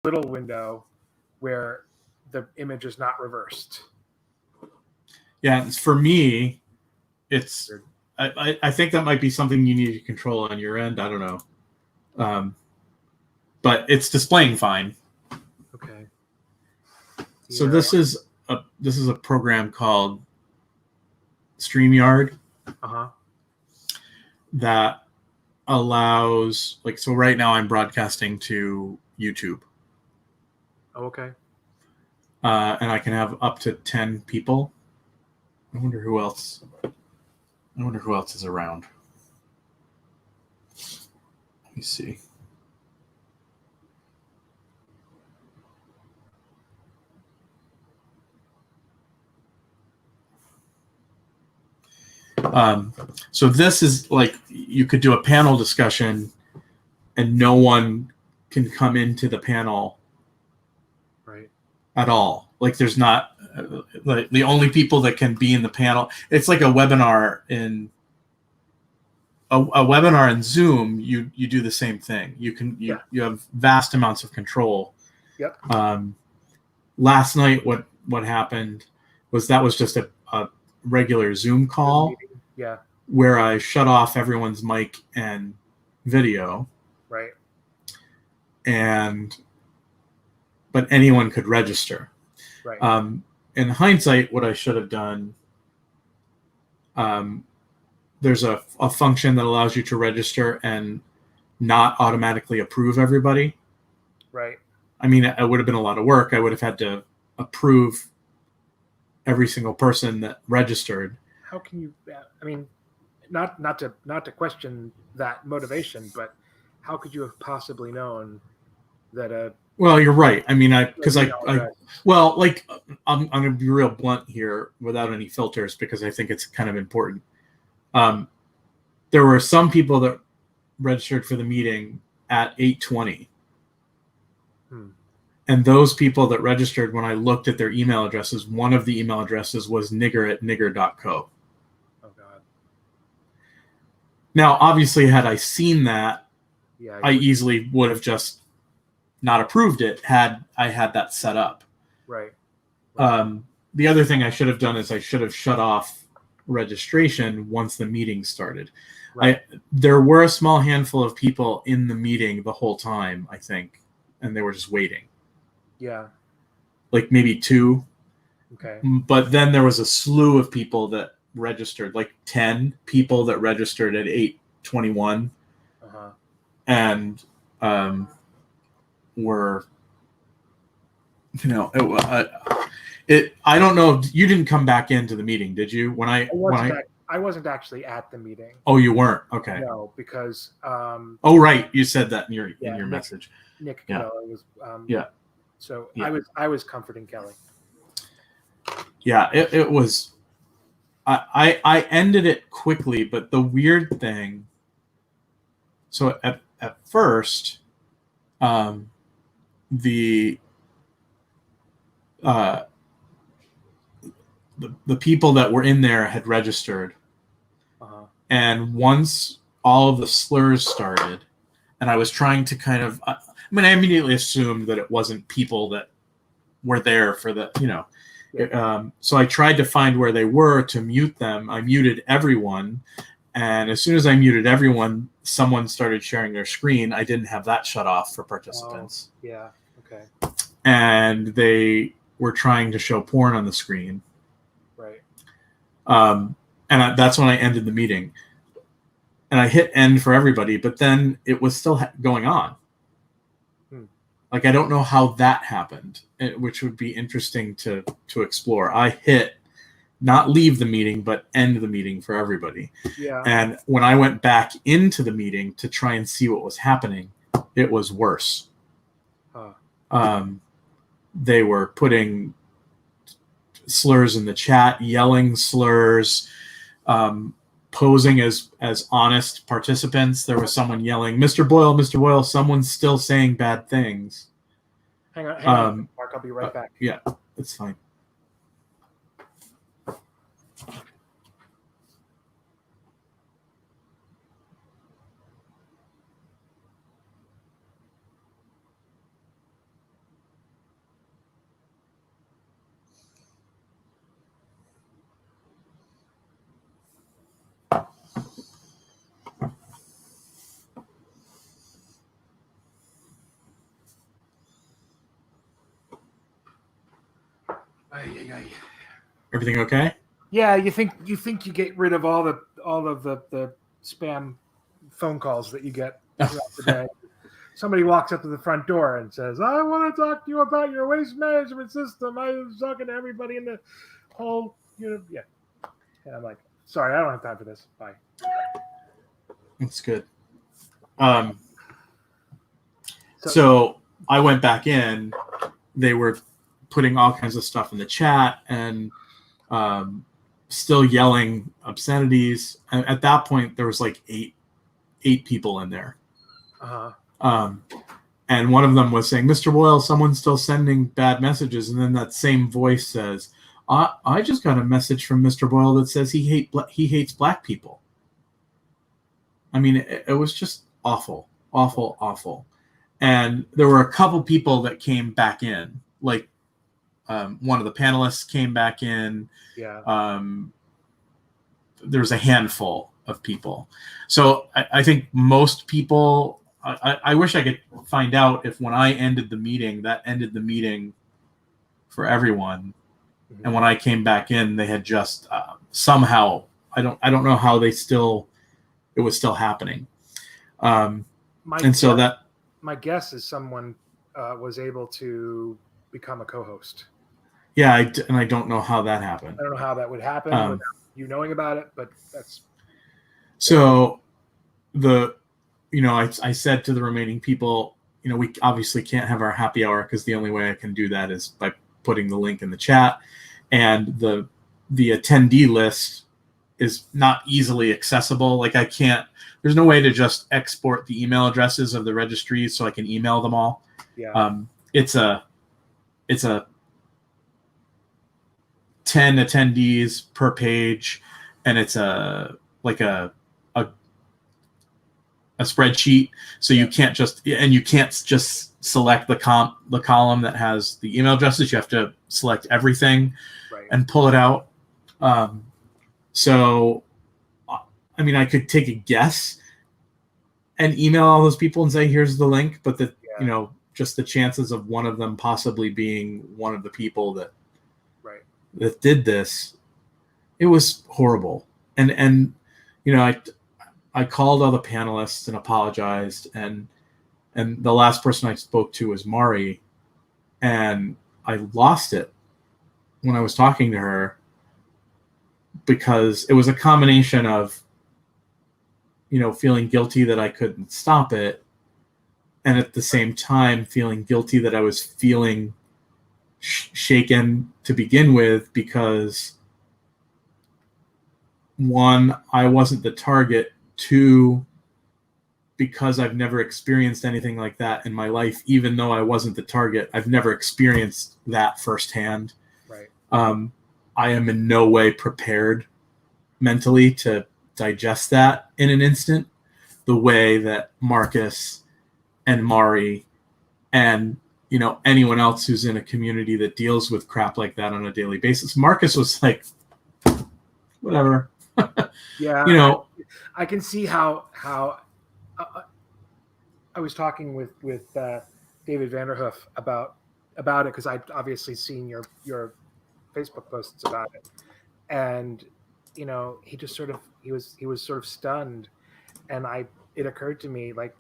little window where the image is not reversed. Yeah, for me, it's. I think that might be something you need to control on your end. I don't know, but it's displaying fine. Okay. So this is a program called StreamYard that allows, like, so right now I'm broadcasting to YouTube. Oh, okay. And I can have up to 10 people. I wonder who else is around. Let me see. So this is like, you could do a panel discussion and no one can come into the panel at all. Like, there's not, like, the only people that can be in the panel, it's like a webinar in Zoom. You do the same thing. You have vast amounts of control. Yep. Last night what happened was that was just a regular Zoom call. Yeah. Where I shut off everyone's mic and video. Right. But anyone could register. Right. In hindsight, what I should have done, there's a function that allows you to register and not automatically approve everybody. Right. I mean, it would have been a lot of work. I would have had to approve every single person that registered. How can you? I mean, not to question that motivation, but how could you have possibly known that Well, you're right. I mean, I'm going to be real blunt here without any filters because I think it's kind of important. There were some people that registered for the meeting at 8:20. And those people that registered, when I looked at their email addresses, one of the email addresses was nigger@nigger.co. Oh, God. Now, obviously, had I seen that, yeah, I easily would have just not approved it had I had that set up. Right. The other thing I should have done is I should have shut off registration once the meeting started. Right. There were a small handful of people in the meeting the whole time, I think, and they were just waiting. Yeah. Like maybe 2. Okay. But then there was a slew of people that registered, like 10 people that registered at 8:21. And were, I don't know. You didn't come back into the meeting, did you? I wasn't actually at the meeting. Oh, you weren't? Okay. No, because. Oh, right. You said that in your message. Nick Cabela was. Yeah. So yeah. I was comforting Kelly. Yeah, it was. I ended it quickly, but the weird thing. So at first, the people that were in there had registered, and once all of the slurs started, and I was trying to kind of, I immediately assumed that it wasn't people that were there for the, so I tried to find where they were to mute them. I muted everyone, and as soon as I muted everyone, someone started sharing their screen. I didn't have that shut off for participants. Oh, yeah. Okay. And they were trying to show porn on the screen. Right. And that's when I ended the meeting. And I hit end for everybody, but then it was still going on. Like, I don't know how that happened, which would be interesting to explore. I hit not leave the meeting, but end the meeting for everybody. Yeah. And when I went back into the meeting to try and see what was happening, it was worse. They were putting slurs in the chat, yelling slurs, posing as honest participants. There was someone yelling, Mr. Boyle, someone's still saying bad things. Hang on, Mark, I'll be right back. Yeah, it's fine. Everything okay? Yeah, you think you get rid of all of the spam phone calls that you get throughout the day. Somebody walks up to the front door and says, "I want to talk to you about your waste management system. I was talking to everybody in the whole, yeah." And I'm like, "Sorry, I don't have time for this. Bye." That's good. So I went back in. They were putting all kinds of stuff in the chat and still yelling obscenities. And at that point, there was like eight people in there. And one of them was saying, "Mr. Boyle, someone's still sending bad messages." And then that same voice says, I just got a message from Mr. Boyle that says he hates black people. I mean, it was just awful. And there were a couple people that came back in, like one of the panelists came back in. Yeah. There's a handful of people. So I think most people, I wish I could find out if when I ended the meeting, that ended the meeting for everyone. Mm-hmm. And when I came back in, they had just somehow, I don't know how it was still happening. My guess is someone was able to become a co-host. Yeah, I don't know how that happened. I don't know how that would happen without you knowing about it, but that's... So I said to the remaining people, we obviously can't have our happy hour because the only way I can do that is by putting the link in the chat. And the attendee list is not easily accessible. Like there's no way to just export the email addresses of the registries so I can email them all. Yeah. It's a 10 attendees per page, and it's a spreadsheet. So you can't just select the column that has the email addresses. You have to select everything and pull it out. So, I mean, I could take a guess and email all those people and say, "Here's the link," but just the chances of one of them possibly being one of the people that did this, it was horrible. And I called all the panelists and apologized, and the last person I spoke to was Mari, and I lost it when I was talking to her because it was a combination of feeling guilty that I couldn't stop it, and at the same time feeling guilty that I was feeling shaken to begin with because, one, I wasn't the target. Two, because I've never experienced anything like that in my life, even though I wasn't the target, I've never experienced that firsthand. Right. I am in no way prepared mentally to digest that in an instant, the way that Marcus and Mari and anyone else who's in a community that deals with crap like that on a daily basis. Marcus was like, whatever. Yeah. I can see how I was talking with David Vanderhoof about it because I'd obviously seen your Facebook posts about it, and he just he was sort of stunned, and it occurred to me, like,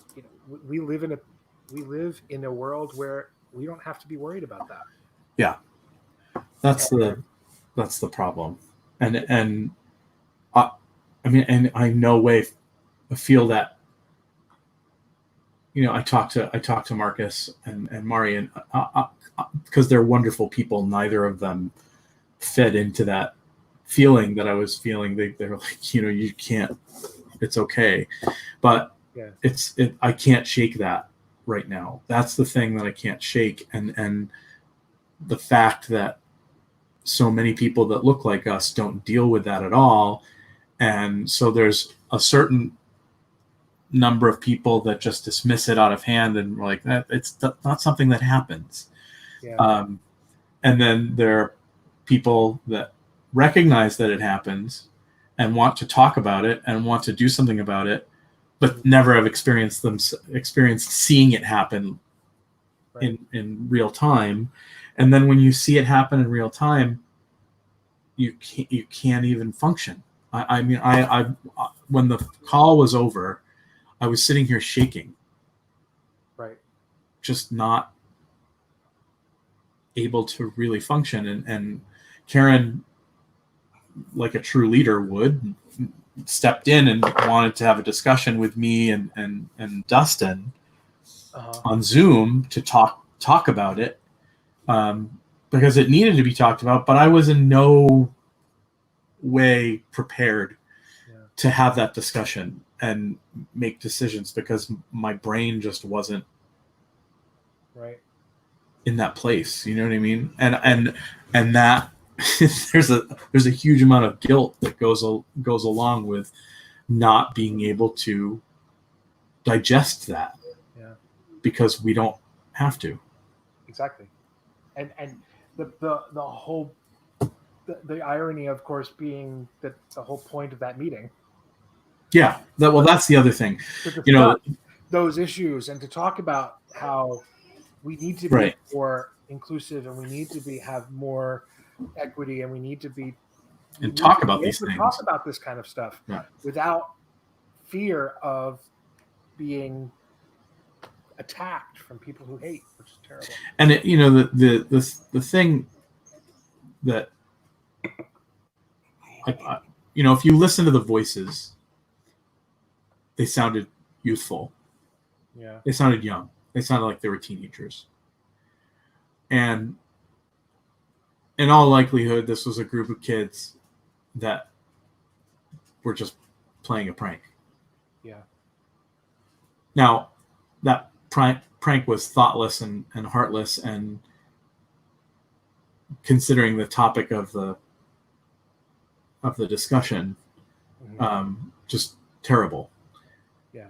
we live in a world where we don't have to be worried about that. Yeah, that's the problem, and I mean, and I no way feel that. I talked to Marcus and Mari, and because they're wonderful people, neither of them fed into that feeling that I was feeling. They were like, you can't. It's okay, but yeah. I can't shake that right now. That's the thing that I can't shake, and the fact that so many people that look like us don't deal with that at all. And so there's a certain number of people that just dismiss it out of hand and we're like, that it's not something that happens. Yeah. And then there are people that recognize that it happens and want to talk about it and want to do something about it, but never have experienced seeing it happen in real time. And then when you see it happen in real time, you can't even function. I mean, when the call was over, I was sitting here shaking, right, just not able to really function. And Karen, like a true leader would, stepped in and wanted to have a discussion with me and Dustin on Zoom to talk about it, because it needed to be talked about, but I was in no way prepared to have that discussion and make decisions, because my brain just wasn't in that place. You know what I mean? And that there's a huge amount of guilt that goes along with not being able to digest that, because we don't have to. Exactly. And the whole the irony, of course, being that the whole point of that meeting. Yeah. That's the other thing. Those issues, and to talk about how we need to be more inclusive, and we need to have more equity, and we need to be talk about these things. Talk about this kind of stuff without fear of being attacked from people who hate, which is terrible. And the thing that if you listen to the voices, they sounded youthful. Yeah. They sounded young. They sounded like they were teenagers. And in all likelihood, this was a group of kids that were just playing a prank. Yeah. Now, that prank was thoughtless and heartless, and considering the topic of the discussion, just terrible. Yeah.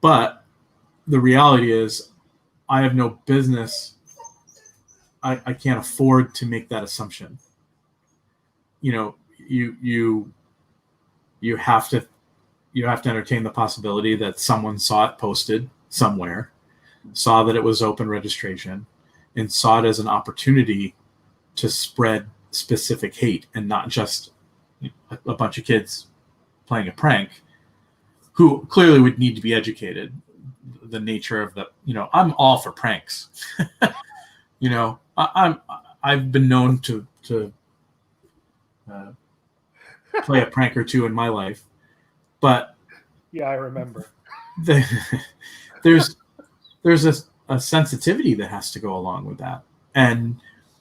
But the reality is, I have no business. I can't afford to make that assumption. You have to entertain the possibility that someone saw it posted somewhere, saw that it was open registration, and saw it as an opportunity to spread specific hate, and not just a bunch of kids playing a prank, who clearly would need to be educated. The nature of I'm all for pranks. I've been known to play a prank or two in my life, but I remember. There's a sensitivity that has to go along with that, and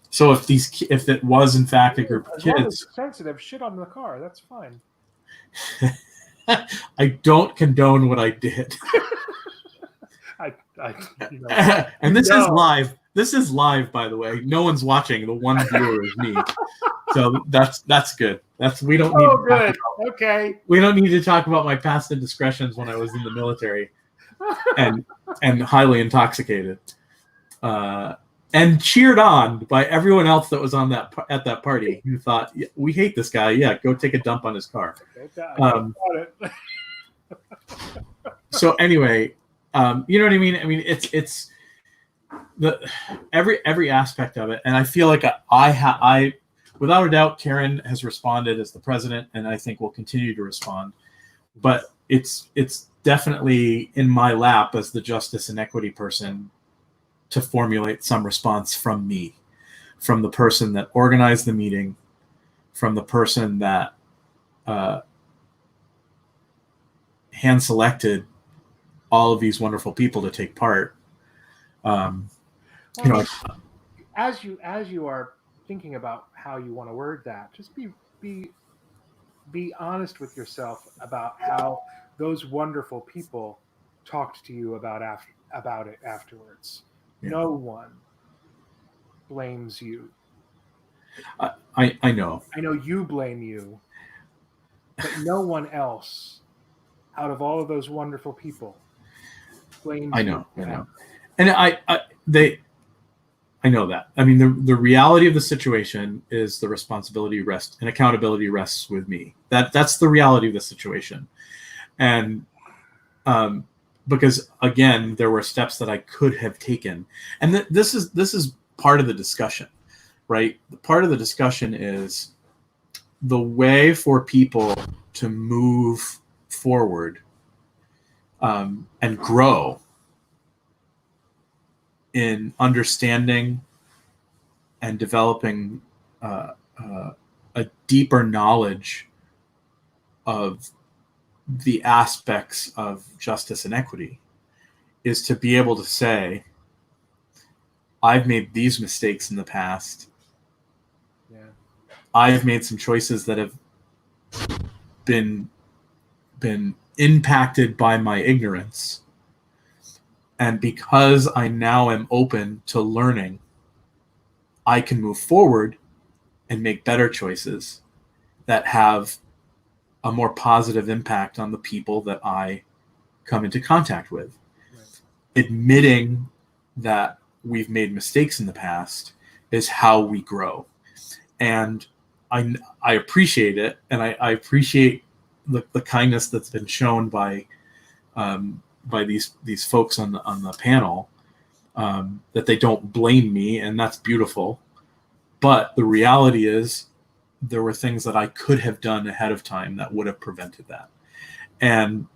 so if it was in fact a group of kids, sensitive shit on the car, that's fine. I don't condone what I did. And this is live. This is live, by the way. No one's watching. The one viewer is me. So that's good. We don't need. Okay. We don't need to talk about my past indiscretions when I was in the military, and highly intoxicated, and cheered on by everyone else that was at that party, who thought, we hate this guy. Yeah, go take a dump on his car. So anyway. You know what I mean? I mean, it's every aspect of it, and I feel like I without a doubt, Karen has responded as the president, and I think will continue to respond. But it's definitely in my lap as the justice and equity person to formulate some response from me, from the person that organized the meeting, from the person that hand selected all of these wonderful people to take part. As you are thinking about how you want to word that, just be honest with yourself about how those wonderful people talked to you about it afterwards. Yeah. No one blames you. I know. I know you blame you, but no one else out of all of those wonderful people blames I know. And I know that. I mean, the reality of the situation is the responsibility rests and accountability rests with me. That's the reality of the situation. And because again, there were steps that I could have taken, and this is part of the discussion, right? Part of the discussion is the way for people to move forward and grow in understanding and developing a deeper knowledge of the aspects of justice and equity is to be able to say, I've made these mistakes in the past. Yeah. I've made some choices that have been impacted by my ignorance. And because I now am open to learning, I can move forward and make better choices that have a more positive impact on the people that I come into contact with. Right. Admitting that we've made mistakes in the past is how we grow. And I appreciate it, and I appreciate the kindness that's been shown by these folks on the panel, that they don't blame me, and that's beautiful. But the reality is, there were things that I could have done ahead of time that would have prevented that, and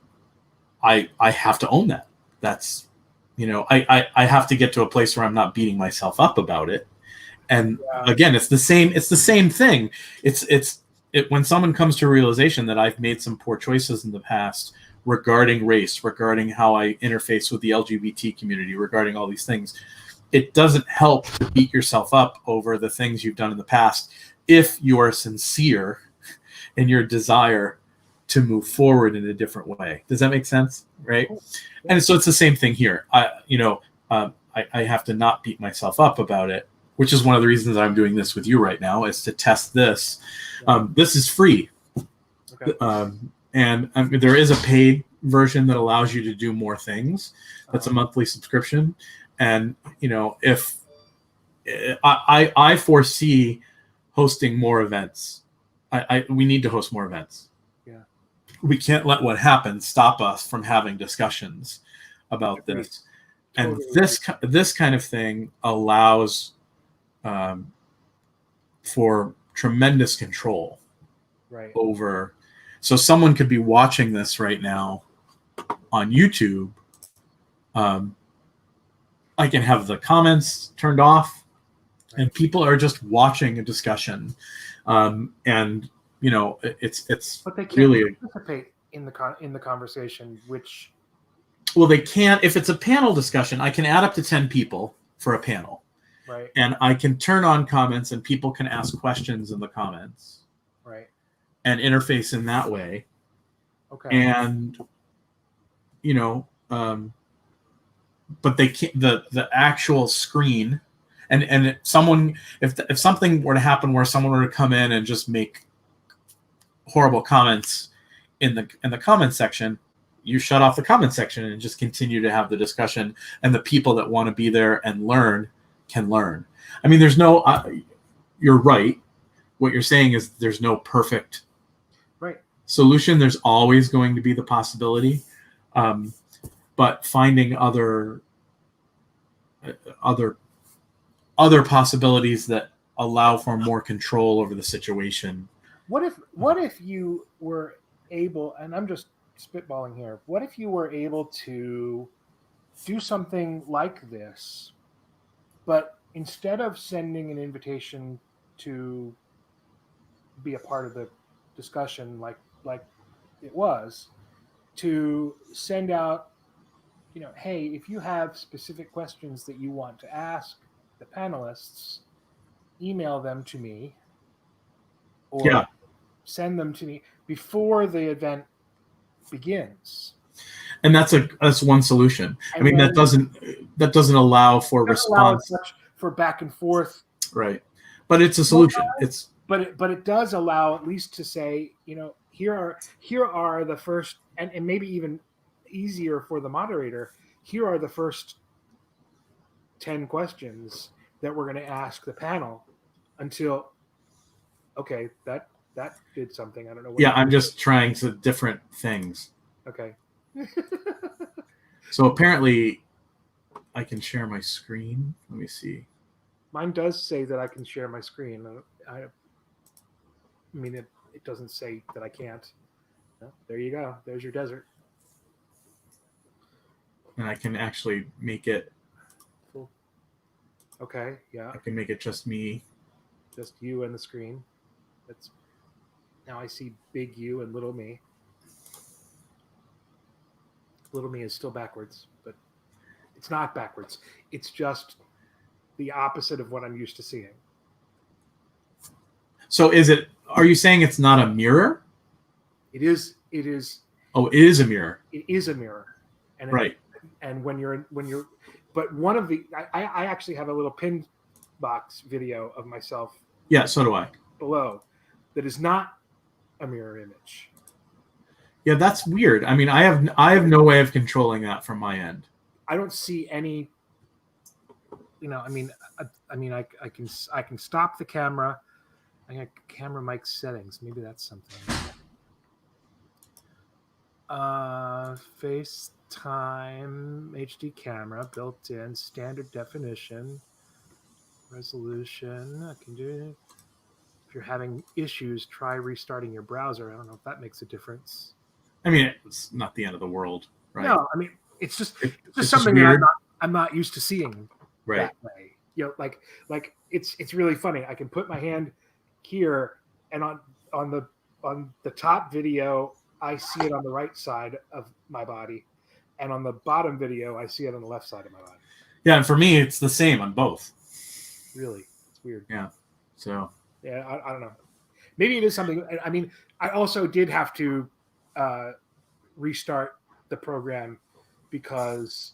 I have to own that. That's, I have to get to a place where I'm not beating myself up about it. And again, it's the same thing. It's when someone comes to a realization that I've made some poor choices in the past regarding race, regarding how I interface with the LGBT community, regarding all these things, it doesn't help to beat yourself up over the things you've done in the past if you are sincere in your desire to move forward in a different way. Does that make sense? Right? And so it's the same thing here. I have to not beat myself up about it, which is one of the reasons I'm doing this with you right now, is to test this. This is free. Okay. And there is a paid version that allows you to do more things. That's a monthly subscription. And, if I foresee hosting more events, we need to host more events. Yeah. We can't let what happened stop us from having discussions about this. And this kind of thing allows for tremendous control over. So someone could be watching this right now on YouTube. I can have the comments turned off, and people are just watching a discussion. And it's but they can't really participate in the conversation, which. Well, they can't. If it's a panel discussion, I can add up to 10 people for a panel. Right. And I can turn on comments, and people can ask questions in the comments. Right. And interface in that way. Okay. And, but they can't, the actual screen, and if something were to happen where someone were to come in and just make horrible comments in the comment section, you shut off the comment section and just continue to have the discussion, and the people that want to be there and learn can learn. I mean, there's no, you're right. What you're saying is there's no perfect solution. There's always going to be the possibility. But finding other possibilities that allow for more control over the situation. What if you were able, and I'm just spitballing here, what if you were able to do something like this, but instead of sending an invitation to be a part of the discussion like it was, to send out, hey, if you have specific questions that you want to ask the panelists, email them to me, or send them to me before the event begins. And that's one solution. And I mean, that doesn't allow for response, for back and forth. Right. But it's a solution. But it does allow at least to say, here are the first, and maybe even easier for the moderator, here are the first 10 questions that we're going to ask the panel until, okay, that did something. I don't know what. Yeah, I'm just trying some different things. Okay. So apparently, I can share my screen. Let me see. Mine does say that I can share my screen. I mean, it doesn't say that I can't. No, there you go. There's your desert. And I can actually make it. Cool. Okay, yeah. I can make it just me. Just you and the screen. That's now I see big you and little me. Little me is still backwards, but it's not backwards. It's just the opposite of what I'm used to seeing. So are you saying it's not a mirror? It is. Oh, it is a mirror. It is a mirror. And right. And when you're, but one of the, I actually have a little pin box video of myself. Yeah, so do I. Below, that is not a mirror image. Yeah, that's weird. I mean, I have no way of controlling that from my end. I don't see any. I mean, I can stop the camera. I got camera mic settings. Maybe that's something. FaceTime HD camera built in, standard definition, resolution. I can do it. If you're having issues, try restarting your browser. I don't know if that makes a difference. I mean, it's not the end of the world, right? No, I mean, it's just it's something weird. that I'm not used to seeing right. that way. Like it's really funny. I can put my hand here, and on the top video, I see it on the right side of my body, and on the bottom video, I see it on the left side of my body. Yeah, and for me, it's the same on both. Really, it's weird. Yeah. So. Yeah, I don't know. Maybe it is something. I mean, I also did have to restart the program because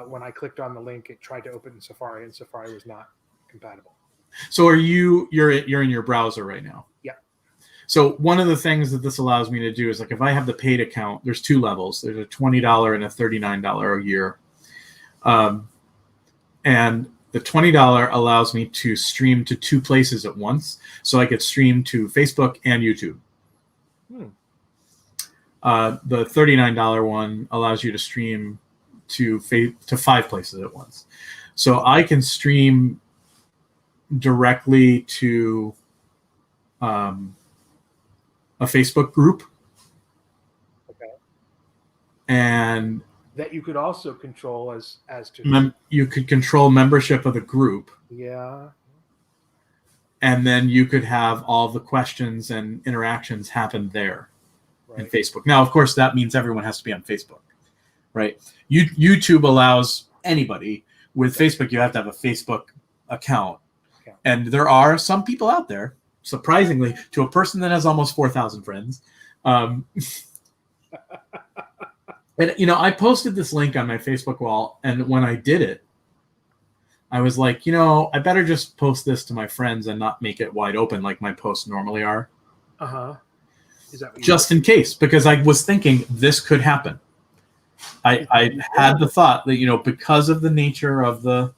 when I clicked on the link, it tried to open Safari, and Safari was not compatible. So you're in your browser right now? Yeah. So one of the things that this allows me to do is, like, if I have the paid account, there's two levels. There's a $20 and a $39 a year. And the $20 allows me to stream to two places at once. So I could stream to Facebook and YouTube. The $39 one allows you to stream to 5 places at once. So I can stream directly to a Facebook group. Okay. And that you could also control as to you could control membership of the group. Yeah. And then you could have all the questions and interactions happen there in Facebook. Now, of course, that means everyone has to be on Facebook, right? YouTube allows anybody. With Facebook, you have to have a Facebook account. Okay. And there are some people out there, surprisingly, to a person that has almost 4,000 friends. And, I posted this link on my Facebook wall, and when I did it, I was like, I better just post this to my friends and not make it wide open like my posts normally are. Uh-huh. Is that just in case, because I was thinking this could happen. I had the thought that, because of the nature of the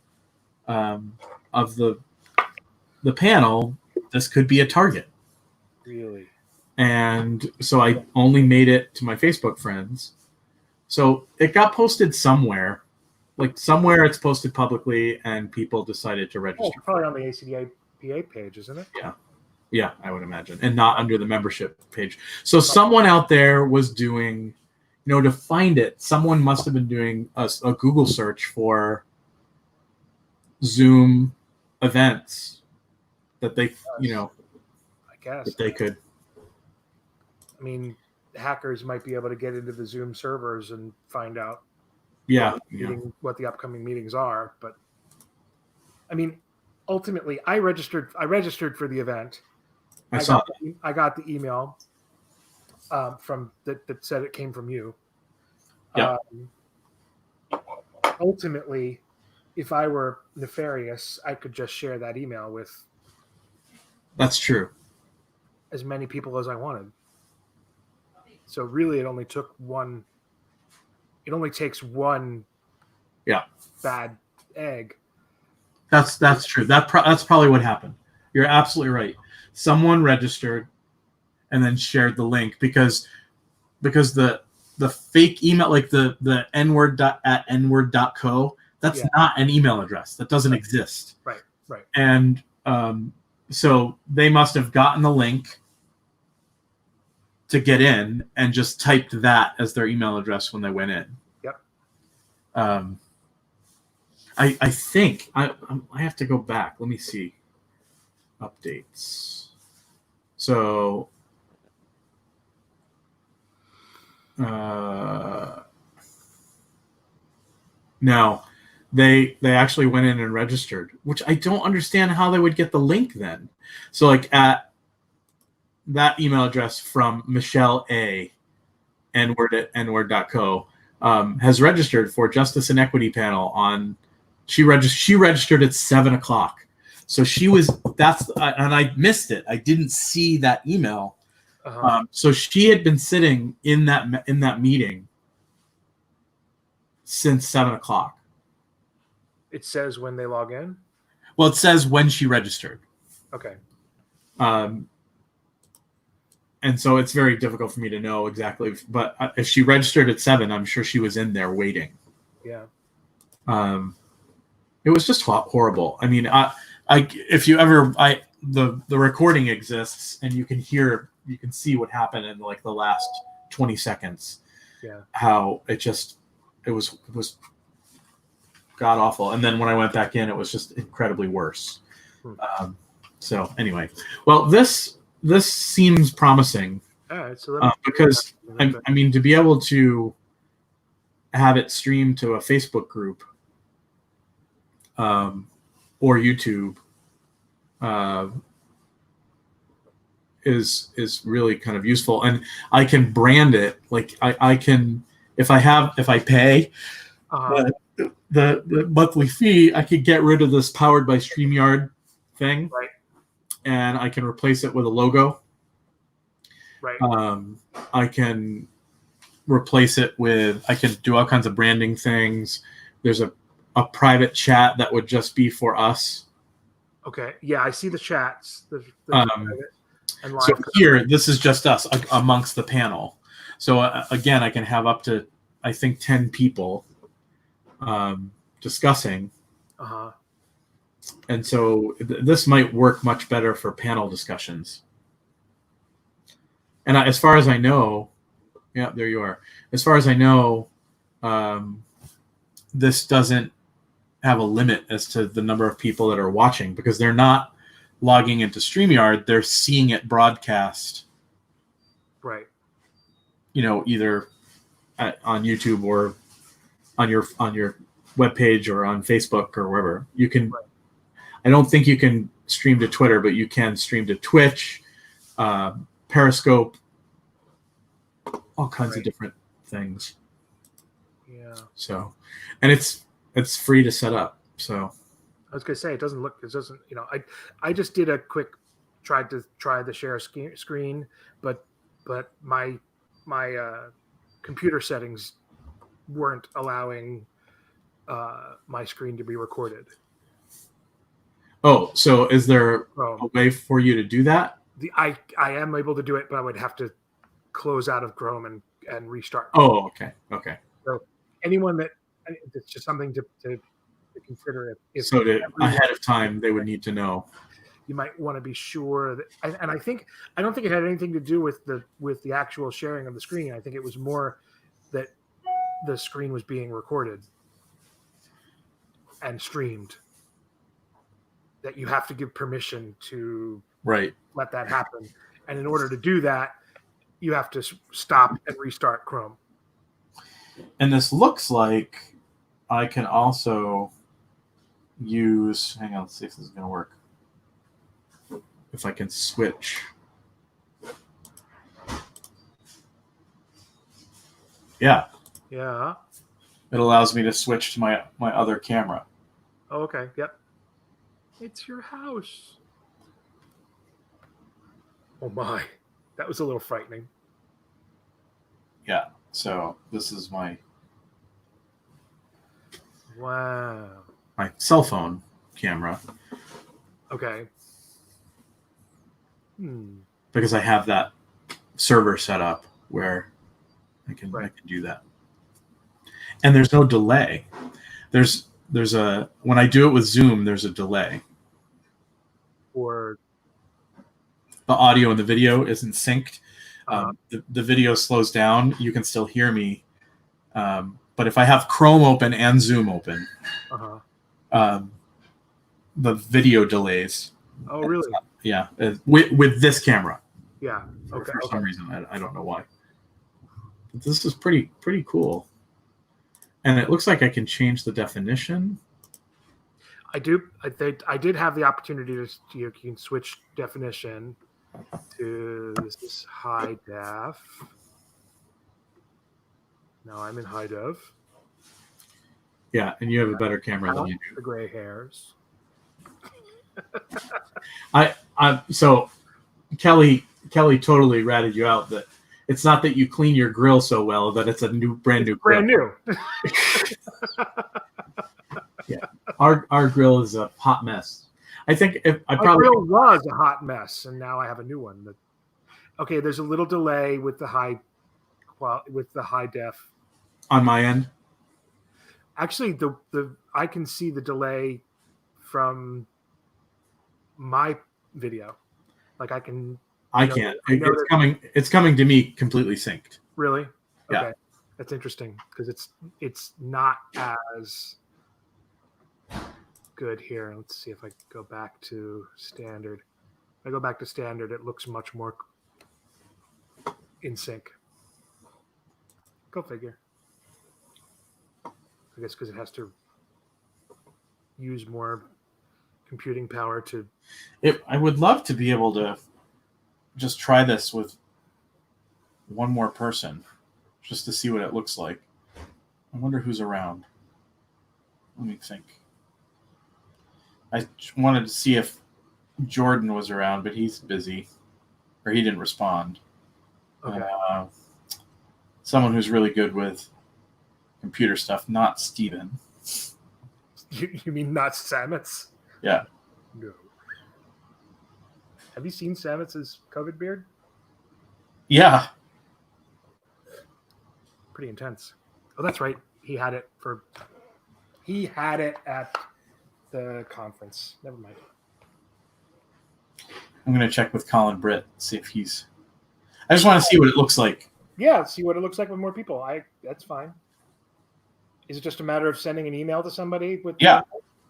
panel, this could be a target. Really? And so I only made it to my Facebook friends. So it got posted somewhere. Like somewhere it's posted publicly and people decided to register. Oh, probably on the ACDPA page, isn't it? Yeah. Yeah, I would imagine. And not under the membership page. So someone out there was doing, to find it, someone must have been doing a Google search for Zoom events that they, I guess that they could. I mean, hackers might be able to get into the Zoom servers and find out what the upcoming meetings are. But I mean, ultimately, I registered for the event. I got the email from that said it came from you. Yeah. Ultimately, if I were nefarious, I could just share that email with. That's true. As many people as I wanted. So really, it only took one. It only takes one. Yeah. Bad egg. That's true. That's probably what happened. You're absolutely right. Someone registered, and then shared the link because the the fake email, like the nword@nword.co. That's not an email address. That doesn't exist. Right. And so they must have gotten the link to get in and just typed that as their email address when they went in. Yep. I think I have to go back. Let me see. Updates. So no, they actually went in and registered, which I don't understand how they would get the link then. So like at that email address from Michelle A, nword@nword.co, has registered for Justice and Equity panel on. She registered at 7:00. So and I missed it. I didn't see that email. So she had been sitting in that meeting since 7:00. It says when they log in. Well, it says when she registered. Okay. And so it's very difficult for me to know exactly. But if she registered at 7, I'm sure she was in there waiting. Yeah. It was just horrible. I mean, if you ever, the recording exists, and you can see what happened in like the last 20 seconds. Yeah. How it was god awful. And then when I went back in, it was just incredibly worse. So anyway, well, this seems promising. All right, so because I mean, to be able to have it streamed to a Facebook group, or YouTube, is really kind of useful, and I can brand it. Like I can, if I pay the monthly fee, I could get rid of this powered by StreamYard thing, right? And I can replace it with a logo. Right. I can replace it with. I can do all kinds of branding things. There's a private chat that would just be for us. Okay. Yeah, I see the chats. So here, this is just us amongst the panel. So again, I can have up to, I think, 10 people discussing. And so this might work much better for panel discussions. And as far as I know, yeah, there you are. As far as I know, this doesn't have a limit as to the number of people that are watching, because they're not logging into StreamYard. They're seeing it broadcast. Right. Either on YouTube or on your webpage or on Facebook or wherever. You can. Right. I don't think you can stream to Twitter, but you can stream to Twitch, Periscope, all kinds of different things. Yeah. So, and it's free to set up. So I was gonna say it doesn't. I just did a quick tried to share screen, but my computer settings weren't allowing my screen to be recorded. Oh, so is there a way for you to do that? I am able to do it, but I would have to close out of Chrome and restart. Oh, okay. So anyone it's just something to consider. So ahead of time, they would need to know. You might want to be sure that, and I don't think it had anything to do with the actual sharing of the screen. I think it was more that the screen was being recorded and streamed. That you have to give permission to let that happen, and in order to do that, you have to stop and restart Chrome. And this looks like I can also use. Hang on, let's see if this is going to work. If I can switch. Yeah. Yeah. It allows me to switch to my other camera. Oh, okay. Yep. It's your house. Oh my. That was a little frightening. Yeah. So this is my cell phone camera. Okay. Because I have that server set up where I can Right. do that. And there's no delay. There's a when I do it with Zoom, there's a delay. Or the audio and the video isn't synced. uh, The video slows down. You can still hear me. But if I have Chrome open and Zoom open, the video delays. Oh, really? Yeah, with this camera. Yeah. Okay. For some reason, I don't know why. But this is pretty cool. And it looks like I can change the definition. I do. I did have the opportunity to. You can switch definition to this high def. Now I'm in high def. Yeah, and you have a better camera than you do. The gray hairs. So Kelly totally ratted you out that it's not that you clean your grill so well that it's a brand new grill. Yeah, our grill is a hot mess. I think our grill was a hot mess, and now I have a new one. Okay, there's a little delay with the high def on my end. Actually, I can see the delay from my video. Like I can't. It's coming to me completely synced. Really? Okay. Yeah. That's interesting because it's not as good here. Let's see if I go back to standard. If I go back to standard, it looks much more in sync. Go figure. I guess because it has to use more computing power to. I would love to be able to just try this with one more person, just to see what it looks like. I wonder who's around. Let me think. I wanted to see if Jordan was around, but he's busy, or he didn't respond. Okay. Someone who's really good with computer stuff, not Steven. You mean not Sametz? Yeah. No. Have you seen Sametz's COVID beard? Yeah. Pretty intense. Oh, that's right. He had it at the conference. Never mind. I'm going to check with Colin Britt, see if he's... I just want to see what it looks like. Yeah, see what it looks like with more people. That's fine. Is it just a matter of sending an email to somebody with? Yeah.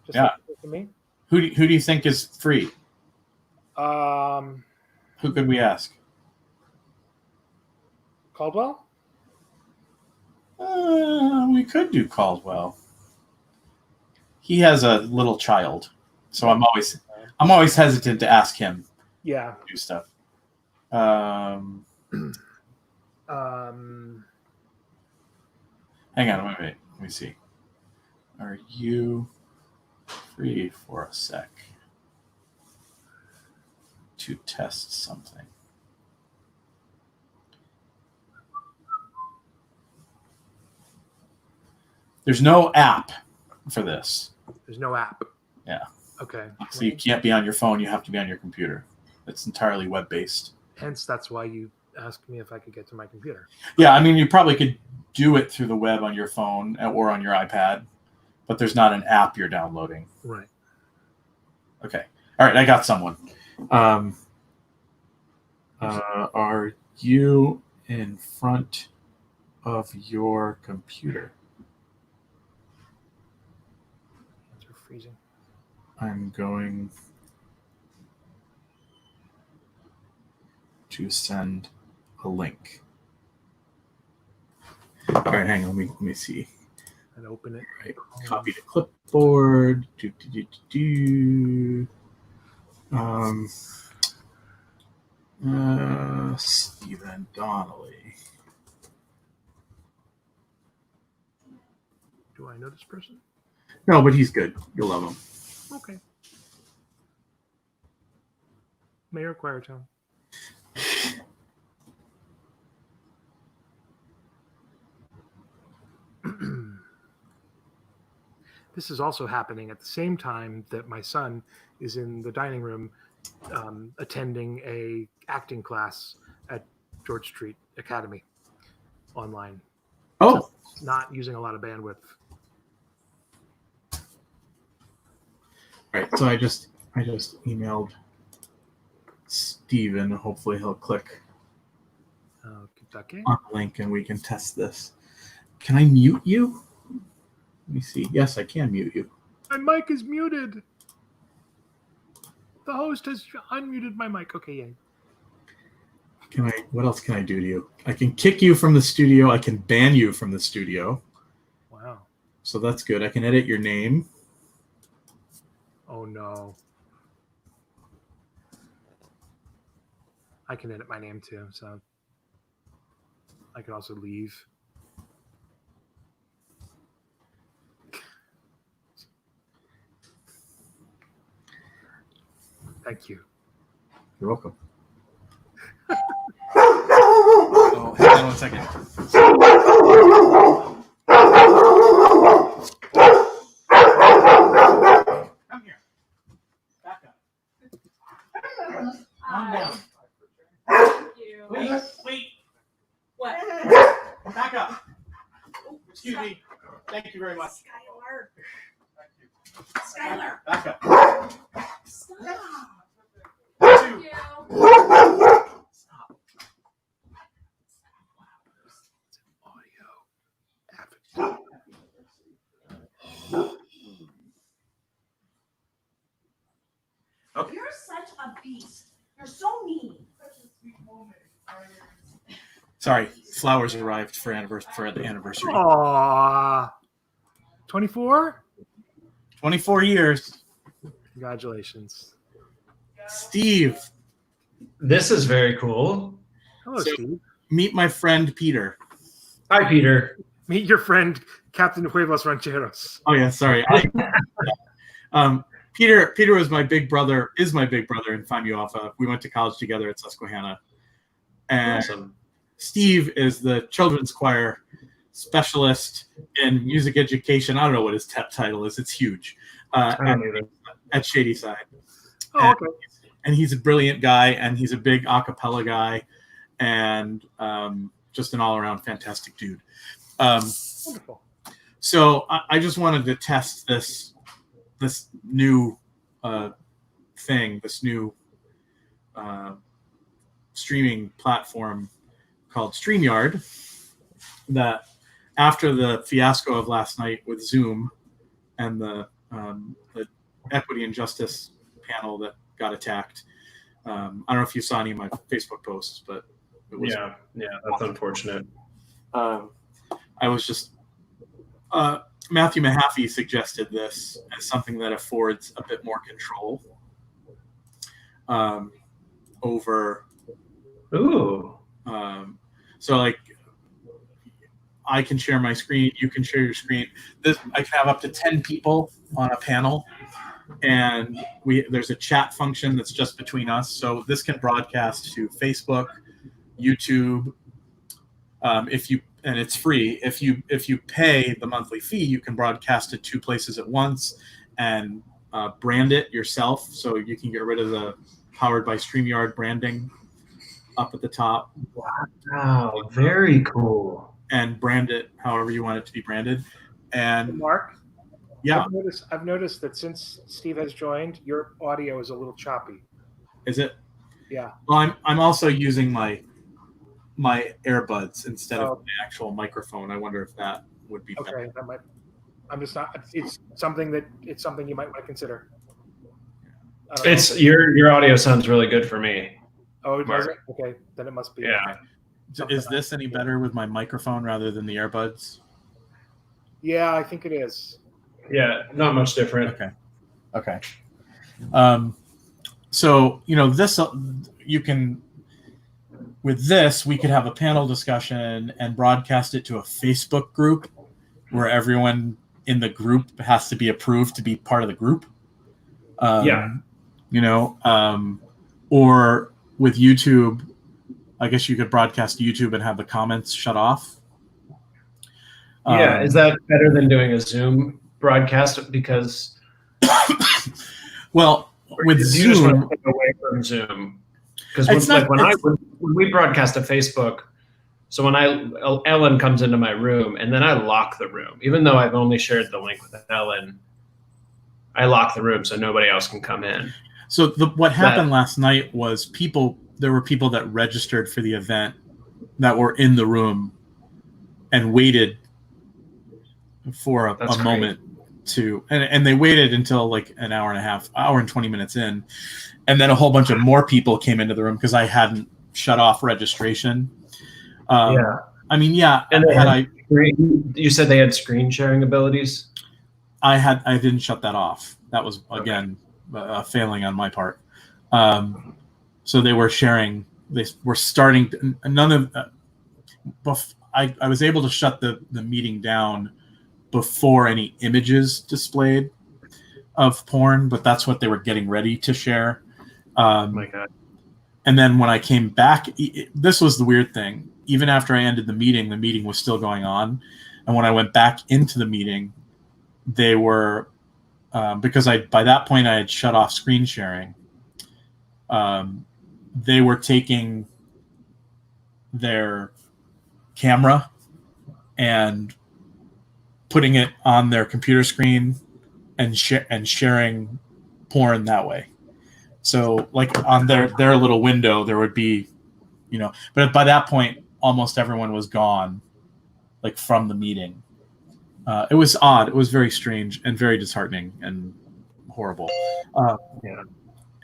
Just like to me. Who do you think is free? Who could we ask? Caldwell. We could do Caldwell. He has a little child, so I'm always hesitant to ask him. Yeah. To do stuff. Hang on, wait. Let me see. Are you free for a sec to test something? There's no app for this. There's no app. Yeah. Okay. So you can't be on your phone. You have to be on your computer. It's entirely web-based. Hence, that's why you asked me if I could get to my computer. Yeah, I mean, you probably could do it through the web on your phone or on your iPad, but there's not an app you're downloading. Right. Okay. All right, I got someone. Are you in front of your computer? You're freezing. I'm going to send a link. All right, hang on. Let me see. And open it. Right. Copy to clipboard. Stephen Donnelly. Do I know this person? No, but he's good. You'll love him. Okay. Mayor Queretown. This is also happening at the same time that my son is in the dining room attending a acting class at George Street Academy. online. Oh, So not using a lot of bandwidth. right. So I just emailed Steven. Hopefully he'll click Okay. on the link and we can test this. Can I mute you? Let me see. Yes, I can mute you. My mic is muted. The host has unmuted my mic. Okay, yay. What else can I do to you? I can kick you from the studio. I can ban you from the studio. Wow. So that's good. I can edit your name. Oh no. I can edit my name too, so I can also leave. Thank you. You're welcome. Oh, hang on 1 second. Come here. Back up. Calm down. Thank you. Wait. What? Back up. Excuse me. Thank you very much. Skylar. Thank you. Skylar. Back up. Stop. Two. Thank you. Stop. Audio. Okay. You're such a beast. You're so mean. Sorry, flowers arrived for the anniversary. Aww. 24? 24 years. Congratulations. Steve, This is very cool. Hello, So- Steve. meet my friend Peter. Hi, Peter. Meet your friend, Captain Huevos Rancheros. Oh yeah, sorry. Peter was my big brother, is my big brother in Phi Mu Alpha. We went to college together at Susquehanna. And Awesome. Steve is the children's choir specialist in music education. I don't know what his title is. It's huge. I don't either. At Shady Side. Oh, okay. And he's a brilliant guy, and he's a big a cappella guy, and just an all-around fantastic dude. Wonderful. So I just wanted to test this new thing, this new streaming platform called StreamYard, that after the fiasco of last night with Zoom and the equity and justice panel that got attacked. I don't know if you saw any of my Facebook posts, but it was Yeah, that's unfortunate. I was just Matthew Mahaffey suggested this as something that affords a bit more control over. Ooh. So like, I can share my screen. You can share your screen. I can have up to 10 people on a panel, and there's a chat function that's just between us. So this can broadcast to Facebook, YouTube. And it's free. If you pay the monthly fee, you can broadcast it 2 places at once and brand it yourself. So you can get rid of the powered by StreamYard branding up at the top. Wow, very cool. And brand it however you want it to be branded. And Mark? yeah, I've noticed that since Steve has joined, your audio is a little choppy. is it? Yeah. Well, I'm also using my earbuds instead of Oh. my actual microphone. I wonder if that would be better. Okay. That might. I'm just not. It's something you might want to consider. I don't know. It's your audio sounds really good for me. Oh, it does it? Mark. Okay, then it must be. Yeah. Is this any better with my microphone rather than the earbuds? Yeah, I think it is. Yeah, not much different. Okay. So this you can. With this, we could have a panel discussion and broadcast it to a Facebook group where everyone in the group has to be approved to be part of the group. Or with YouTube, I guess you could broadcast to YouTube and have the comments shut off. Yeah, is that better than doing a Zoom broadcast? Because well, with you just want Zoom, to take away from Zoom. Because It's not- when we broadcast to Facebook, So when Ellen comes into my room, and then I lock the room, even though I've only shared the link with Ellen, I lock the room so nobody else can come in. So what happened last night was there were people that registered for the event that were in the room and waited for a moment and they waited until like an hour and 20 minutes in. And then a whole bunch of more people came into the room because I hadn't shut off registration. Yeah. I mean, yeah. And you said they had screen sharing abilities? I didn't shut that off. That was, again, a failing on my part. So they were sharing. They were starting. I was able to shut the meeting down before any images displayed of porn, but that's what they were getting ready to share. Oh my God. And then when I came back, this was the weird thing. Even after I ended the meeting was still going on. And when I went back into the meeting, they were, because by that point I had shut off screen sharing, they were taking their camera and putting it on their computer screen and sharing porn that way. So like on their little window, there would be, but by that point, almost everyone was gone, like from the meeting. It was odd. It was very strange and very disheartening and horrible. Yeah.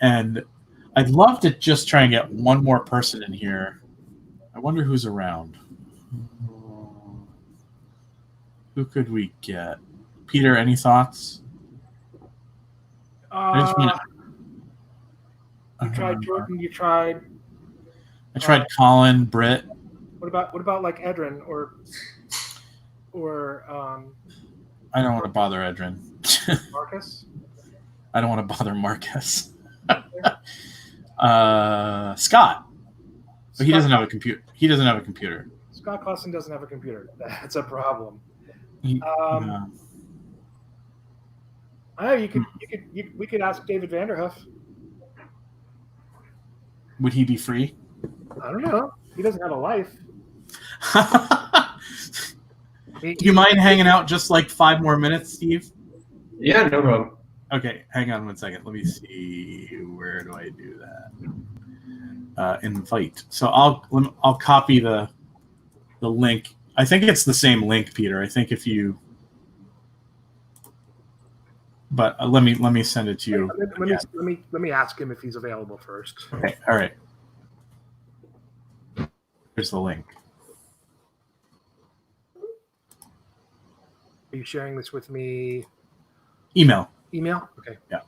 And I'd love to just try and get one more person in here. I wonder who's around. Who could we get? Peter, any thoughts? You tried Jordan. You tried. I tried Colin, Britt. What about like Edrin or I don't want to bother Edrin. Marcus? I don't want to bother Marcus. Scott. But he doesn't have a computer. Scott Clausen doesn't have a computer. That's a problem. No. I know we could ask David Vanderhoof. Would he be free? I don't know. He doesn't have a life. Do you mind hanging out just like 5 more minutes, Steve? Yeah, no problem. Okay, hang on 1 second. Let me see. Where do I do that? Invite. So I'll copy the link. I think it's the same link, Peter. I think if you. But let me send it to you. Let me ask him if he's available first. Okay. All right. Here's the link. Are you sharing this with me? Email. Okay. Yeah.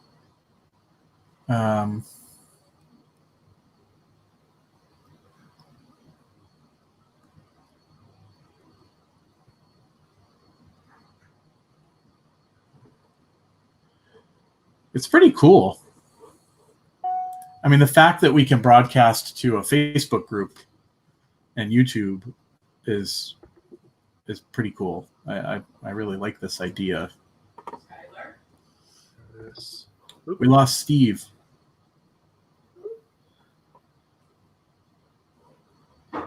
It's pretty cool. I mean, the fact that we can broadcast to a Facebook group and YouTube is pretty cool. I really like this idea. We lost Steve. Let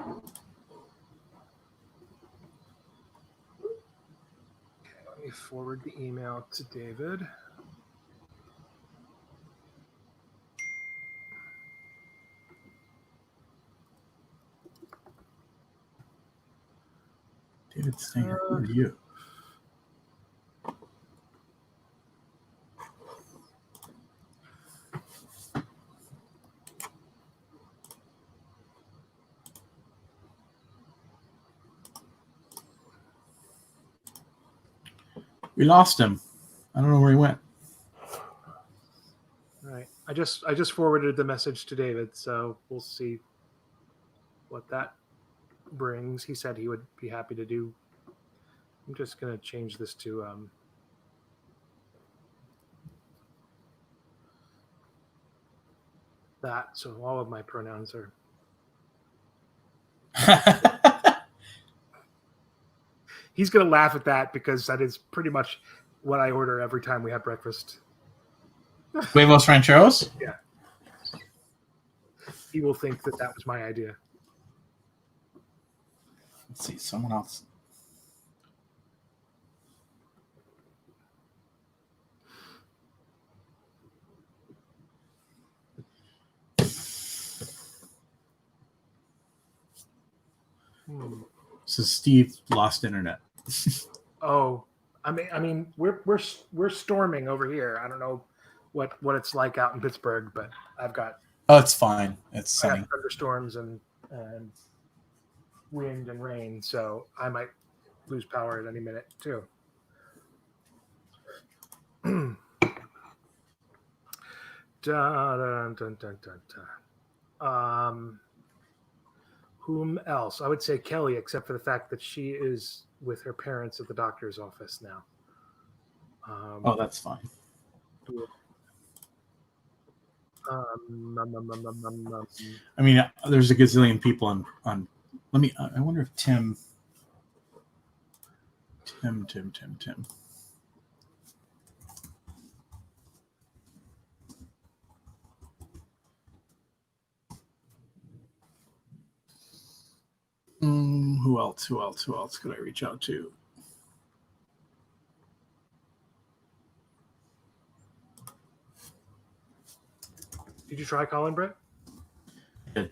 me forward the email to David. David's saying, who are you? We lost him. I don't know where he went. All right. I just forwarded the message to David, so we'll see what that brings. He said he would be happy to do. I'm just going to change this to that, so all of my pronouns are. He's going to laugh at that because that is pretty much what I order every time we have breakfast. Huevos rancheros? Yeah. He will think that was my idea. Let's see, someone else. So Steve lost internet. Oh, I mean, we're storming over here. I don't know what it's like out in Pittsburgh, but I've got Oh, it's fine. It's I sunny. have thunderstorms and wind and rain, so I might lose power at any minute too. Dun, dun, dun, dun, dun. Whom else? I would say Kelly, except for the fact that she is with her parents at the doctor's office now. Oh, that's fine. I mean, there's a gazillion people on. Let me. I wonder if Tim. Who else could I reach out to? Did you try calling Brett? Good.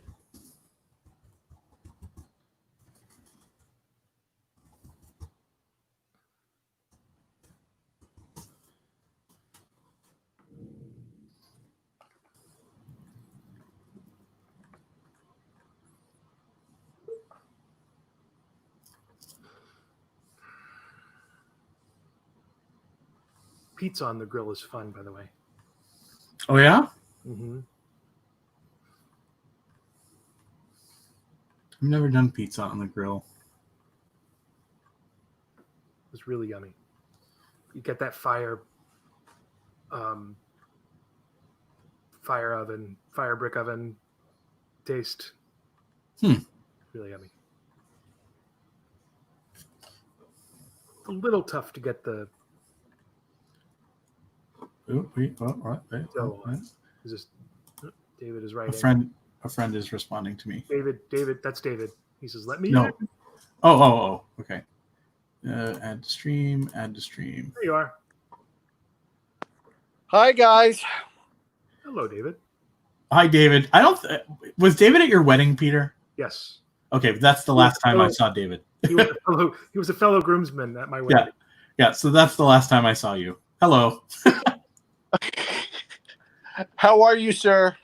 Pizza on the grill is fun, by the way. Oh yeah. Mm-hmm. I've never done pizza on the grill. It's really yummy. You get that fire brick oven taste. Really yummy. A little tough to get the Is this David is right. A friend is responding to me. David, that's David. He says, "Let me No. in." Oh, okay. Add to stream. There you are. Hi, guys. Hello, David. Hi, David. Was David at your wedding, Peter? Yes. Okay, that's the last time I saw David. He was a fellow groomsman at my wedding. Yeah, so that's the last time I saw you. Hello. How are you, sir?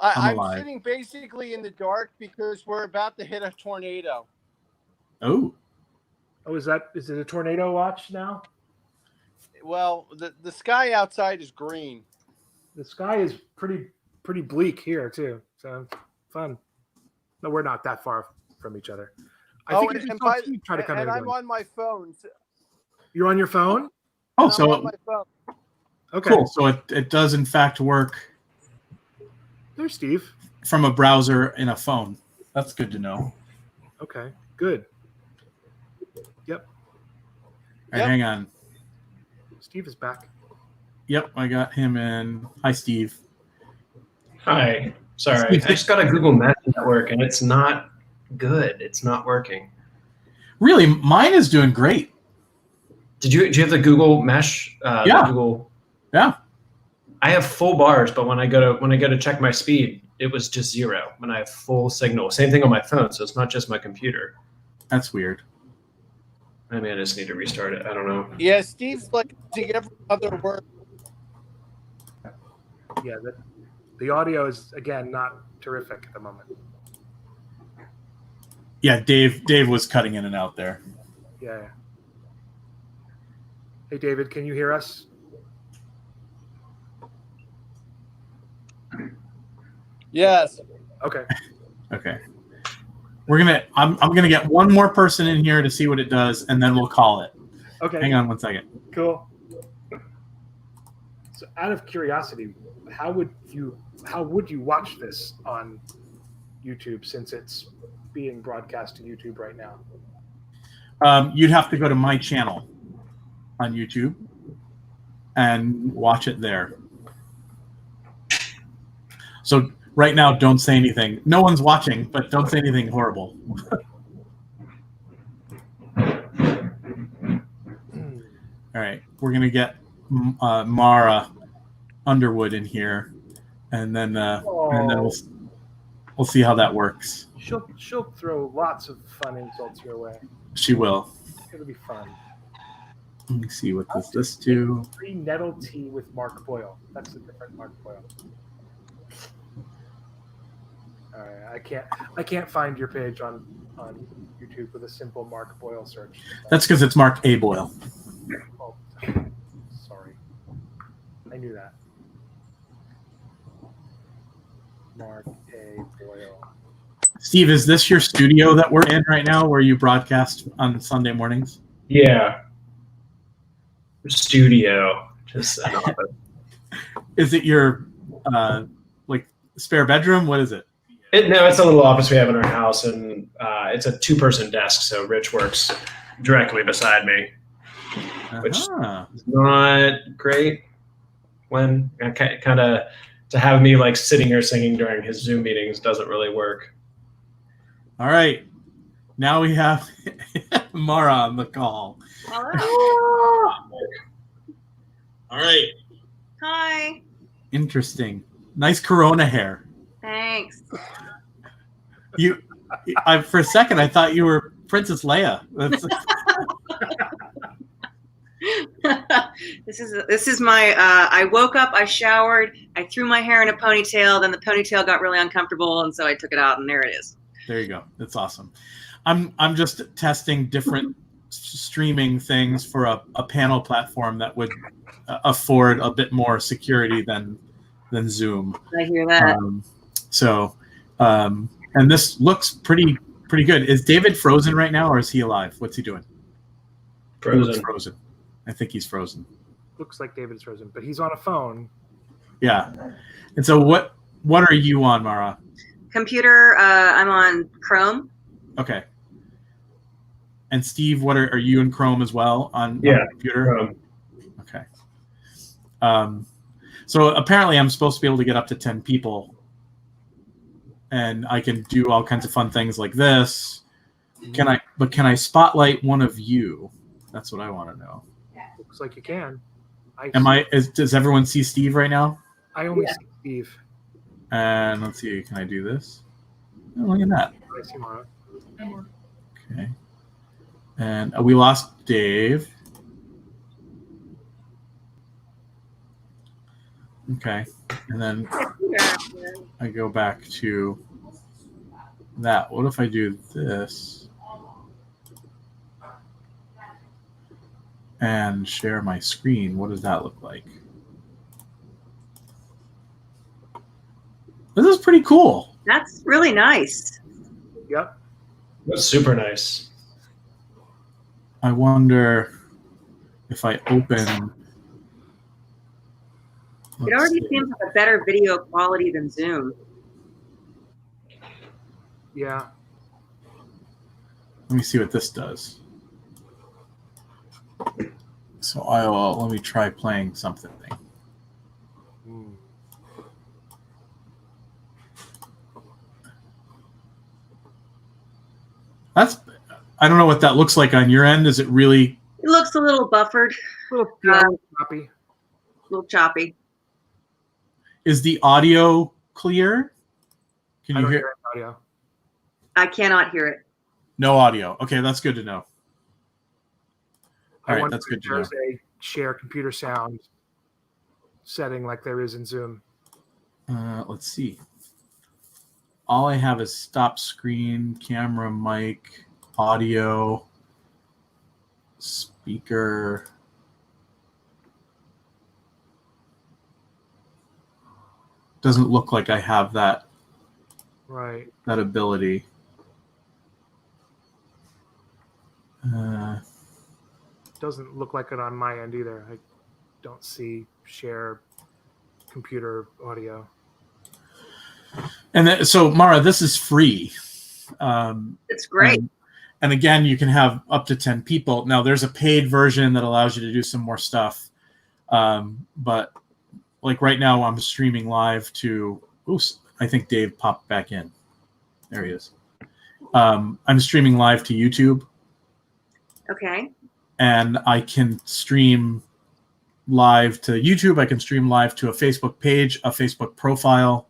I'm alive. sitting basically in the dark because we're about to hit a tornado. Oh. Oh, is it a tornado watch now? Well, the sky outside is green. The sky is pretty bleak here too. So fun. No, we're not that far from each other. I think you try to come in. I'm on my phone. You're on your phone? Oh, I'm so on my phone. Okay. Cool. So it does in fact work There's Steve. from a browser in a phone. That's good to know. Okay. Good. Yep. All right, hang on. Steve is back. Yep, I got him in. Hi, Steve. Hi. Sorry. I just got a Google Mesh network and it's not good. It's not working. Really, mine is doing great. Do you have the Google Mesh? Yeah. Yeah. I have full bars, but when I go to check my speed, it was just 0 when I have full signal. Same thing on my phone, so it's not just my computer. That's weird. Maybe I just need to restart it. I don't know. Yeah, Steve's like using every other word. Yeah, the audio is again not terrific at the moment. Yeah, Dave was cutting in and out there. Yeah. Hey, David, can you hear us? Yes. Okay. Okay. I'm gonna get one more person in here to see what it does, and then we'll call it. Okay. Hang on 1 second. Cool. So, out of curiosity, how would you watch this on YouTube since it's being broadcast to YouTube right now? You'd have to go to my channel on YouTube and watch it there. So Right now, don't say anything. No one's watching, but don't say anything horrible. All right, we're gonna get Mara Underwood in here, and then we'll see how that works. She'll throw lots of fun insults your way. She will. It'll be fun. Let me see what does this do. Free nettle tea with Mark Boyle. That's a different Mark Boyle. All right, I can't find your page on YouTube with a simple Mark Boyle search. That's because it's Mark A. Boyle. Oh, sorry, I knew that. Mark A. Boyle. Steve, is this your studio that we're in right now, where you broadcast on Sunday mornings? Yeah. Studio. Just an office. Is it your like spare bedroom? What is it? No, it's a little office we have in our house, and it's a 2-person desk, so Rich works directly beside me, which is not great when kind of to have me like sitting here singing during his Zoom meetings doesn't really work. All right. Now we have Mara on the call. Hello. All right. Hi. Interesting. Nice Corona hair. Thanks. For a second, I thought you were Princess Leia. This is my. I woke up. I showered. I threw my hair in a ponytail. Then the ponytail got really uncomfortable, and so I took it out, and there it is. There you go. That's awesome. I'm just testing different streaming things for a panel platform that would afford a bit more security than Zoom. I hear that. And this looks pretty good. Is David frozen right now, or is he alive? What's he doing? He looks frozen. I think he's frozen. Looks like David's frozen, but he's on a phone. Yeah. And so what are you on, Mara? Computer. I'm on Chrome. Okay. And Steve, are you in Chrome as well on the computer? Chrome. Okay. So apparently I'm supposed to be able to get up to 10 people, and I can do all kinds of fun things like this. Can I spotlight one of you? That's what I want to know. Looks like you can. Does everyone see Steve right now? I only see Steve. And let's see, can I do this? Oh, look at that. I see Mara. Okay. And we lost Dave. Okay. And then I go back to that. What if I do this and share my screen? What does that look like? This is pretty cool. That's really nice. Yep. That's super nice. I wonder if I open. It already seems like a better video quality than Zoom. Yeah. Let me see what this does. So let me try playing something. I don't know what that looks like on your end. Is it really? It looks a little buffered. A little choppy. A little choppy. Is the audio clear? Can you hear audio? I cannot hear it. No audio. Okay, that's good to know. All right, that's good to know. There's a share computer sound setting like there is in Zoom. Let's see. All I have is stop screen, camera, mic, audio, speaker. Doesn't look like I have that. Right. That ability. Doesn't look like it on my end either. I don't see share computer audio. And so, Mara, this is free. It's great. And again, you can have up to 10 people. Now, there's a paid version that allows you to do some more stuff. But like right now, I'm streaming live to. Ooh, I think Dave popped back in. There he is. I'm streaming live to YouTube, Okay. and I can stream live to YouTube. I can stream live to a Facebook page, a Facebook profile.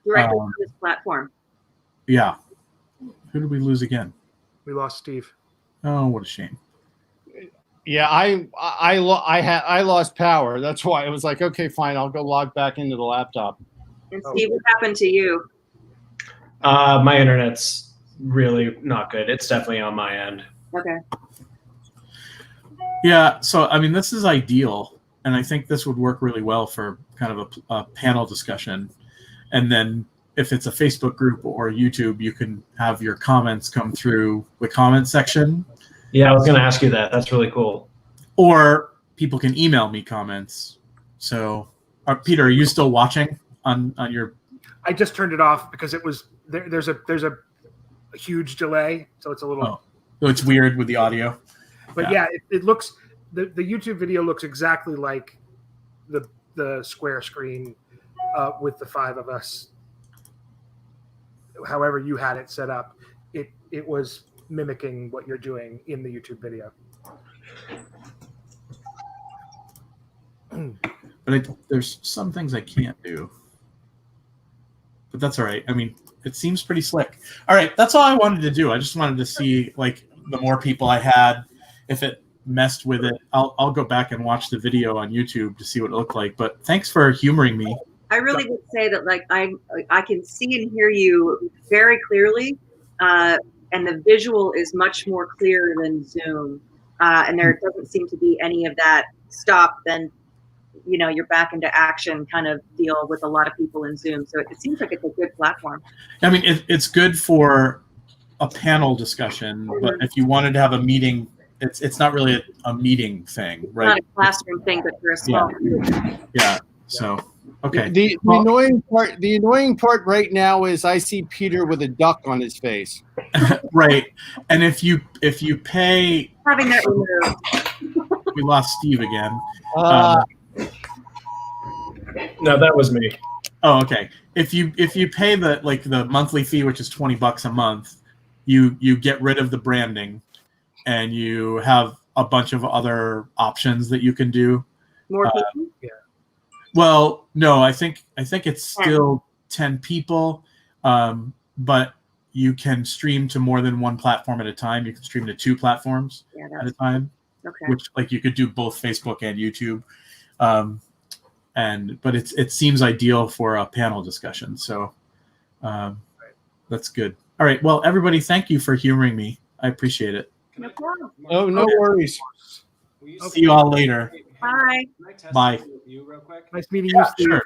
Directly on this platform. Yeah. Who did we lose again? We lost Steve. Oh, what a shame. Yeah, I lost power. That's why it was like, okay, fine, I'll go log back into the laptop. And Steve, what happened to you? My internet's really not good. It's definitely on my end. Okay. Yeah, so I mean, this is ideal, and I think this would work really well for kind of a panel discussion. And then if it's a Facebook group or YouTube, you can have your comments come through the comment section. Yeah, I was going to ask you that. That's really cool. Or people can email me comments. So, Peter, are you still watching on your? I just turned it off because it was there's a huge delay, so it's a little. Oh, so it's weird with the audio. But yeah, it looks the YouTube video looks exactly like the square screen with the five of us. However you had it set up, it was mimicking what you're doing in the YouTube video. But there's some things I can't do. But that's all right. I mean, it seems pretty slick. All right, that's all I wanted to do. I just wanted to see, like, the more people I had, if it messed with it. I'll go back and watch the video on YouTube to see what it looked like. But thanks for humoring me. I really would say that, like, I can see and hear you very clearly, and the visual is much more clear than Zoom, and there doesn't seem to be any of that stop, then you're back into action kind of deal with a lot of people in Zoom. So it seems like it's a good platform. I mean, it's good for a panel discussion, but if you wanted to have a meeting, it's not really a meeting thing, right? Not a classroom thing, but for a small group. Yeah. So okay. The annoying part right now is I see Peter with a duck on his face. Right. And if you pay, Having that removed. we lost Steve again. No, that was me. Oh, okay. If you pay the monthly fee, which is $20 a month, you get rid of the branding, and you have a bunch of other options that you can do. More people? Well, no, I think it's still 10 people, but you can stream to more than one platform at a time. You can stream to 2 platforms at a time, okay. which, like, you could do both Facebook and YouTube. But it seems ideal for a panel discussion. So that's good. All right. Well, everybody, thank you for humoring me. I appreciate it. No problem. Oh, no worries. See you all later. Bye. Can I test Bye. something with you real quick? Nice meeting Yeah, you, Steve. sure.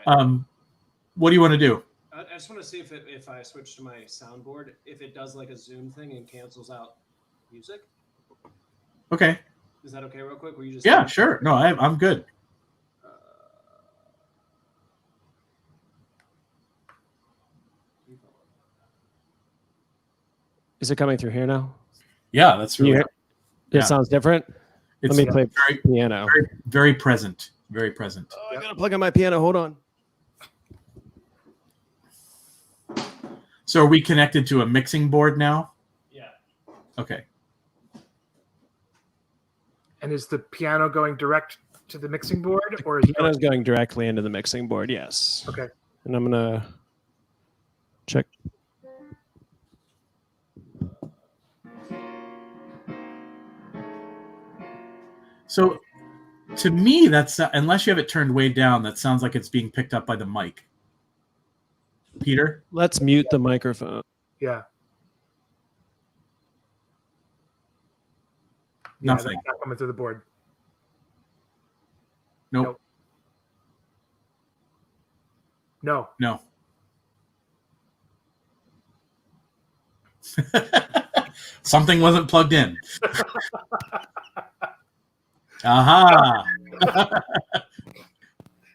All right. What do you want to do? I just want to see if I switch to my soundboard, if it does like a Zoom thing and cancels out music. Okay. Is that okay, real quick? Will you just? Yeah, sure. No, I'm good. Is it coming through here now? Yeah, that's really. It Yeah. sounds different. It's Let me play very, piano. very, very present. Very present. Oh, I gotta plug in my piano. Hold on. So, are we connected to a mixing board now? Yeah. Okay. And is the piano going direct to the mixing board, or is Piano's going directly into the mixing board. Yes. okay? And I'm gonna check. So, to me, that's unless you have it turned way down, that sounds like it's being picked up by the mic. Peter? Let's mute the microphone. Yeah. Nothing. That's not coming through the board. Nope. No. No. Something wasn't plugged in. Aha.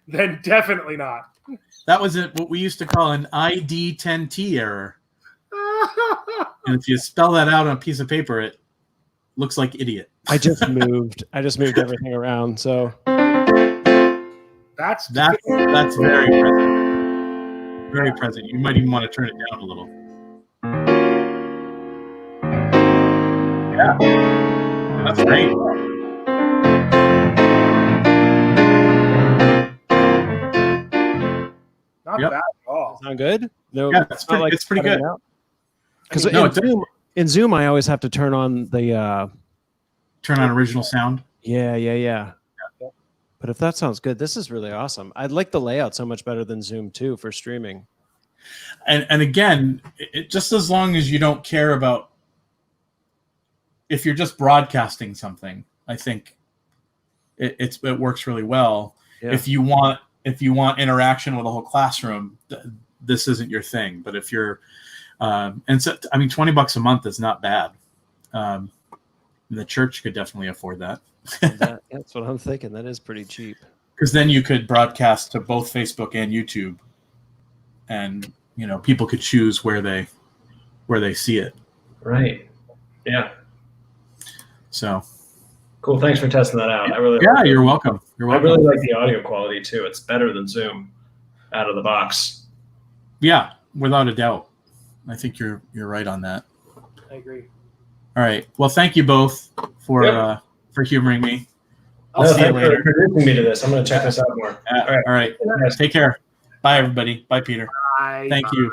Then definitely not. That was what we used to call an ID10T error. And if you spell that out on a piece of paper, it looks like idiot. I just moved everything around. So That's That's very present. very present. You might even want to turn it down a little. Yeah, that's great. Not Yep. bad at all. Sound good? No, Yeah, it's pretty good. Because No, it does. in Zoom, I always have to turn on the. Turn on original sound. Yeah. But if that sounds good, this is really awesome. I'd like the layout so much better than Zoom too for streaming. And again, just as long as you don't care about if you're just broadcasting something, I think it works really well. Yeah. If you want interaction with a whole classroom, this isn't your thing. But if you're and so I mean, $20 a month is not bad. The church could definitely afford that. That's what I'm thinking. That is pretty cheap. Because then you could broadcast to both Facebook and YouTube, and people could choose where they see it. Right. Yeah. So Cool. Thanks for testing that out. You're welcome. You're I welcome. really like the audio quality too. It's better than Zoom out of the box. Yeah, without a doubt. I think you're right on that. I agree. All right. Well, thank you both for humoring me. I'll see you Thanks later. for introducing me to this. I'm going to check this out more. All right. Take care. Bye, everybody. Bye, Peter. Bye. Thank you.